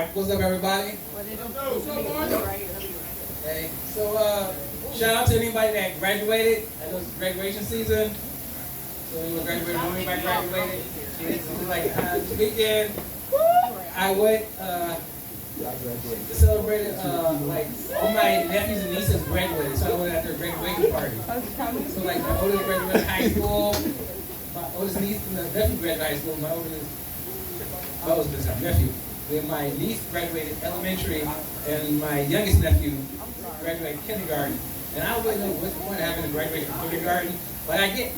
Alright, what's up everybody? Hey, so shout out to anybody that graduated. I know it's graduation season. So anyone graduated, know anybody graduated? It's like this weekend I went celebrated like all my nephews and nieces graduated, so I went at their graduation party. So like my oldest graduated high school, my oldest niece and the nephew graduated high school, my oldest nephew. Then my niece graduated elementary, and my youngest nephew graduated kindergarten. And I don't really know what's the point of having a graduation from kindergarten, but I get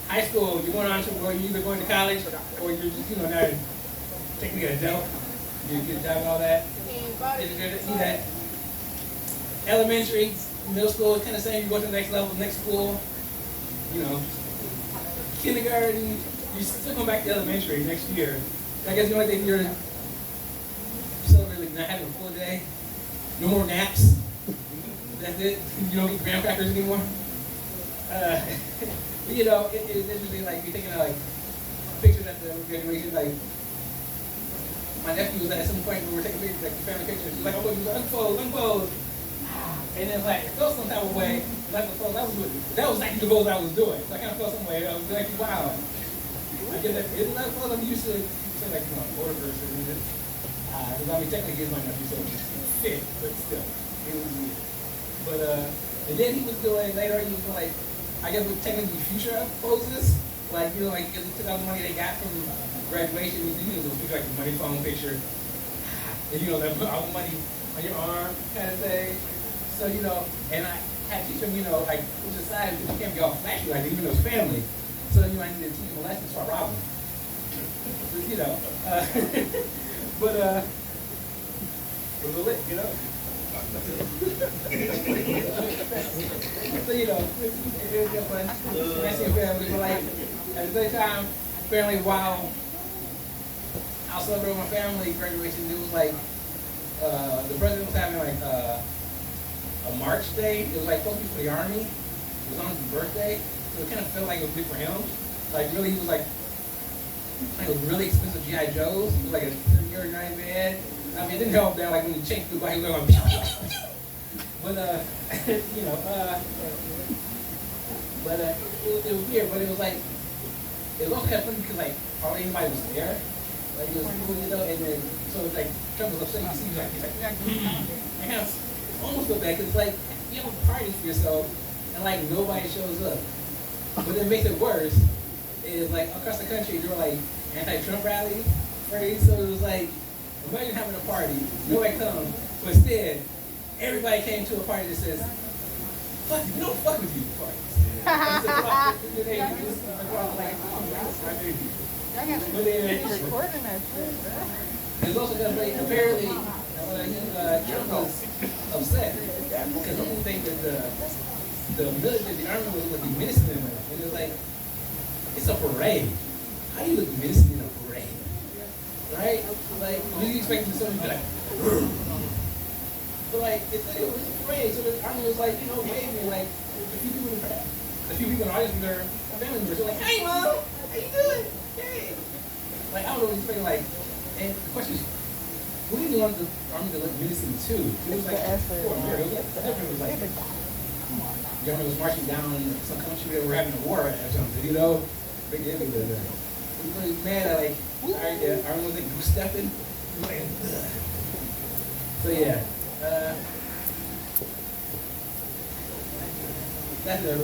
high school, you're going on to where you're either going to college or you're just, now technically an adult. You get a job and all that. See that? Elementary, middle school, kind of same. You go to the next level, next school. Kindergarten, you still come back to elementary next year. I guess the only thing you're celebrating not having a full day. No more naps. That's it. You don't eat graham crackers anymore. It's interesting. Like you're taking pictures at the graduation. Like my nephew was at some point when we were taking pictures, like family pictures. He's like, "Oh, look, unfold." And then it felt some type of way. Like that was actually the pose I was doing. So I kind of felt some way. I was like, wow. I get that. Isn't that pose I'm used to? Say like older person. Because I mean, technically he's my nephew, so it's fit, but still, it was weird. But and then he was doing later. He was doing I guess with technically future poses, because he took out the money they got from graduation. He was like a money phone picture, and that put all the money on your arm kind of thing. So and I had to teach him, which aside, you can't be all flashy like that, even though it's family. So I need to teach him a lesson, so I robbed him. But it was lit, so it was fun. Nice seeing family, but at the same time, apparently while I was celebrating my family graduation, it was the president was having a March day. It was supposed to be for the Army. It was on his birthday, so it kind of felt like it was big for him. Really, he was a really expensive G.I. Joes. He was a 30-year-old man. I mean, it didn't help that when he changed through, he was going pew, pew, pew. But it was weird. But it was it was also kind of funny because hardly anybody was there. It was cool, and then so it was Trump was upset. You see, he's I kind of almost feel bad because you have a party for yourself and nobody shows up. But then it makes it worse. Is across the country there were anti-Trump rallies, right? So it was imagine having a party, nobody comes, but instead everybody came to a party that says, "Fuck you, we don't fuck with you." Recording that shit, it's also because apparently Trump was upset because he didn't think that the military, the army was looking menacing enough, and it was it's a parade. How do you look menacing in a parade? Right? What do you expect someone to be But it was a parade, so the army was waving a few people in the audience with their family members were "Hey mom, how you doing? Hey." I don't know what you expect, and the question is, what do you want the army to look menacing too? It was for America. Everyone was the army was marching down some country that were having a war or something, Big deal with that. We were really mad at our was goose stepping. So yeah. That's it.